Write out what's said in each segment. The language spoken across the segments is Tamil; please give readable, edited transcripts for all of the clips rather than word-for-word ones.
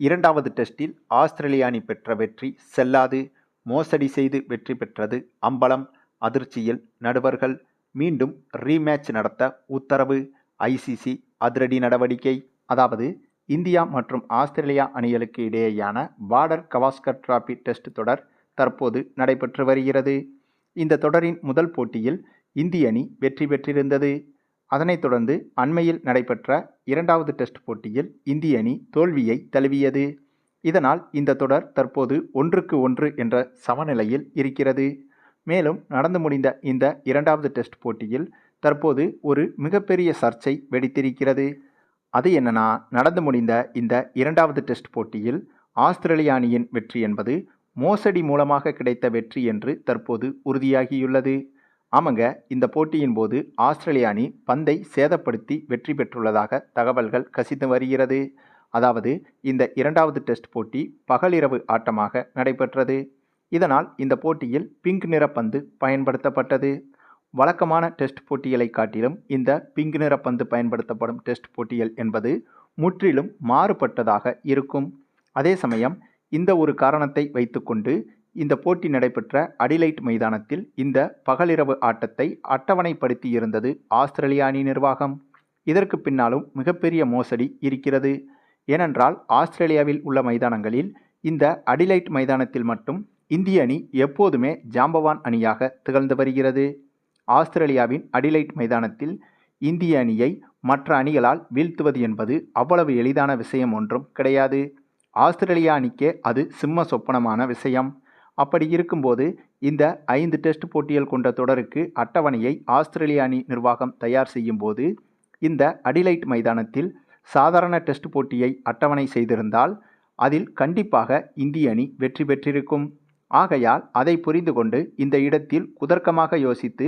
இரண்டாவது டெஸ்டில் ஆஸ்திரேலிய அணி பெற்ற வெற்றி செல்லாது. மோசடி செய்து வெற்றி பெற்றது அம்பலம். அதிர்ச்சியில் நடுவர்கள். மீண்டும் ரீமேட்ச் நடத்த உத்தரவு. ஐசிசி அதிரடி நடவடிக்கை. அதாவது இந்தியா மற்றும் ஆஸ்திரேலியா அணிகளுக்கு இடையேயான பார்டர் கவாஸ்கர் டிராபி டெஸ்ட் தொடர் தற்போது நடைபெற்று வருகிறது. இந்த தொடரின் முதல் போட்டியில் இந்திய அணி வெற்றி பெற்றிருந்தது. அதனைத் தொடர்ந்து அண்மையில் நடைபெற்ற இரண்டாவது டெஸ்ட் போட்டியில் இந்திய அணி தோல்வியை தழுவியது. இதனால் இந்த தொடர் தற்போது 1-1 என்ற சமநிலையில் இருக்கிறது. மேலும் நடந்து முடிந்த இந்த இரண்டாவது டெஸ்ட் போட்டியில் தற்போது ஒரு மிகப்பெரிய சர்ச்சை வெடித்திருக்கிறது. அது என்னன்னா, நடந்து முடிந்த இந்த இரண்டாவது டெஸ்ட் போட்டியில் ஆஸ்திரேலிய அணியின் வெற்றி என்பது மோசடி மூலமாக கிடைத்த வெற்றி என்று தற்போது உறுதியாகியுள்ளது. ஆமாங்க, இந்த போட்டியின் போது ஆஸ்திரேலிய அணி பந்தை சேதப்படுத்தி வெற்றி பெற்றுள்ளதாக தகவல்கள் கசிந்து வருகிறது. அதாவது இந்த இரண்டாவது டெஸ்ட் போட்டி பகலிரவு ஆட்டமாக நடைபெற்றது. இதனால் இந்த போட்டியில் பிங்க் நிற பந்து பயன்படுத்தப்பட்டது. வழக்கமான டெஸ்ட் போட்டிகளை காட்டிலும் இந்த பிங்க் நிற பந்து பயன்படுத்தப்படும் டெஸ்ட் போட்டிகள் என்பது முற்றிலும் மாறுபட்டதாக இருக்கும். அதே சமயம் இந்த ஒரு காரணத்தை வைத்துக்கொண்டு இந்த போட்டி நடைபெற்ற அடிலைட் மைதானத்தில் இந்த பகலிரவு ஆட்டத்தை அட்டவணைப்படுத்தி இருந்தது ஆஸ்திரேலிய அணி நிர்வாகம். இதற்கு பின்னாலும் மிகப்பெரிய மோசடி இருக்கிறது. ஏனென்றால் ஆஸ்திரேலியாவில் உள்ள மைதானங்களில் இந்த அடிலைட் மைதானத்தில் மட்டும் இந்திய அணி எப்போதுமே ஜாம்பவான் அணியாக திகழ்ந்து வருகிறது. ஆஸ்திரேலியாவின் அடிலைட் மைதானத்தில் இந்திய அணியை மற்ற அணிகளால் வீழ்த்துவது என்பது அவ்வளவு எளிதான விஷயம் ஒன்றும் கிடையாது. ஆஸ்திரேலியா அணிக்கே அது சிம்ம சொப்பனமான விஷயம். அப்படி இருக்கும்போது இந்த 5 டெஸ்ட் போட்டிகள் கொண்ட தொடருக்கு அட்டவணையை ஆஸ்திரேலிய அணி நிர்வாகம் தயார் செய்யும் போது இந்த அடிலைட் மைதானத்தில் சாதாரண டெஸ்ட் போட்டியை அட்டவணை செய்திருந்தால் அதில் கண்டிப்பாக இந்திய அணி வெற்றி பெற்றிருக்கும். ஆகையால் அதை புரிந்து கொண்டு இந்த இடத்தில் குதர்க்கமாக யோசித்து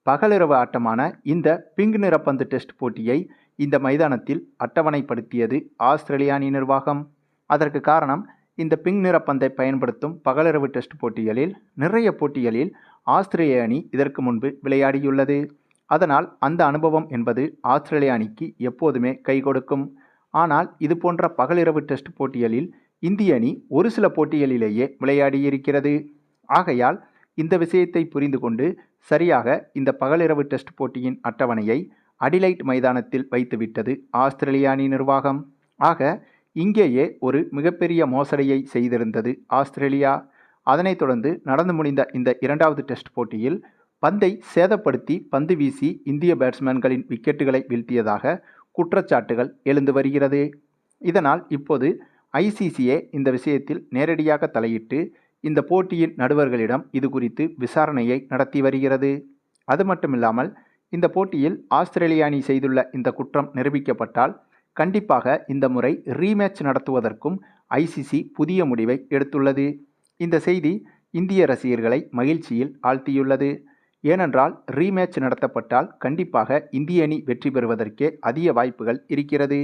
பகலிரவு ஆட்டமான இந்த பிங்க் நிற பந்து டெஸ்ட் போட்டியை இந்த மைதானத்தில் அட்டவணைப்படுத்தியது ஆஸ்திரேலிய அணி நிர்வாகம். அதற்கு காரணம், இந்த பிங்க் நிற பந்தை பயன்படுத்தும் பகலிரவு டெஸ்ட் போட்டிகளில் நிறைய போட்டிகளில் ஆஸ்திரேலிய அணி இதற்கு முன்பு விளையாடியுள்ளது. அதனால் அந்த அனுபவம் என்பது ஆஸ்திரேலிய அணிக்கு எப்போதுமே கை கொடுக்கும். ஆனால் இது போன்ற பகலிரவு டெஸ்ட் போட்டிகளில் இந்திய அணி ஒரு சில போட்டிகளிலேயே விளையாடியிருக்கிறது. ஆகையால் இந்த விஷயத்தை புரிந்து கொண்டு சரியாக இந்த பகலிரவு டெஸ்ட் போட்டியின் அட்டவணையை அடிலைட் மைதானத்தில் வைத்துவிட்டது ஆஸ்திரேலிய அணி நிர்வாகம். ஆக இங்கேயே ஒரு மிகப்பெரிய மோசடியை செய்திருந்தது ஆஸ்திரேலியா. அதனைத் தொடர்ந்து நடந்து முடிந்த இந்த இரண்டாவது டெஸ்ட் போட்டியில் பந்தை சேதப்படுத்தி பந்து வீசி இந்திய பேட்ஸ்மேன்களின் விக்கெட்டுகளை வீழ்த்தியதாக குற்றச்சாட்டுகள் எழுந்து வருகிறது. இதனால் இப்போது ஐசிசியே இந்த விஷயத்தில் நேரடியாக தலையிட்டு இந்த போட்டியின் நடுவர்களிடம் இது குறித்து விசாரணையை நடத்தி வருகிறது. அது மட்டுமில்லாமல் இந்த போட்டியில் ஆஸ்திரேலிய அணி செய்துள்ள இந்த குற்றம் நிரூபிக்கப்பட்டால் கண்டிப்பாக இந்த முறை ரீமேட்ச் நடத்துவதற்கும் ஐசிசி புதிய முடிவை எடுத்துள்ளது. இந்த செய்தி இந்திய ரசிகர்களை மகிழ்ச்சியில் ஆழ்த்தியுள்ளது. ஏனென்றால் ரீமேட்ச் நடத்தப்பட்டால் கண்டிப்பாக இந்திய அணி வெற்றி பெறுவதற்கே அதிக வாய்ப்புகள் இருக்கிறது.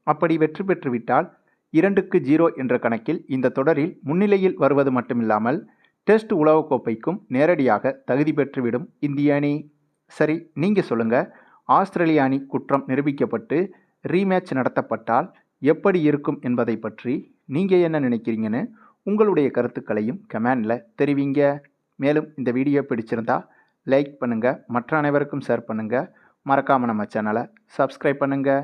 அப்படி வெற்றி பெற்றுவிட்டால் 2-0 என்ற கணக்கில் இந்த தொடரில் முன்னிலையில் வருவது மட்டுமில்லாமல் டெஸ்ட் உலகக்கோப்பைக்கும் நேரடியாக தகுதி பெற்றுவிடும் இந்திய அணி. சரி, நீங்கள் சொல்லுங்கள், ஆஸ்திரேலிய அணி குற்றம் நிரூபிக்கப்பட்டு ரீமேட்ச் நடத்தப்பட்டால் எப்படி இருக்கும் என்பதை பற்றி நீங்கள் என்ன நினைக்கிறீங்கன்னு உங்களுடைய கருத்துக்களையும் கமெண்டில் தெரிவிங்க. மேலும் இந்த வீடியோ பிடிச்சிருந்தா லைக் பண்ணுங்கள், மற்ற அனைவருக்கும் ஷேர் பண்ணுங்கள், மறக்காமல் நம்ம சேனலை சப்ஸ்கிரைப் பண்ணுங்கள்.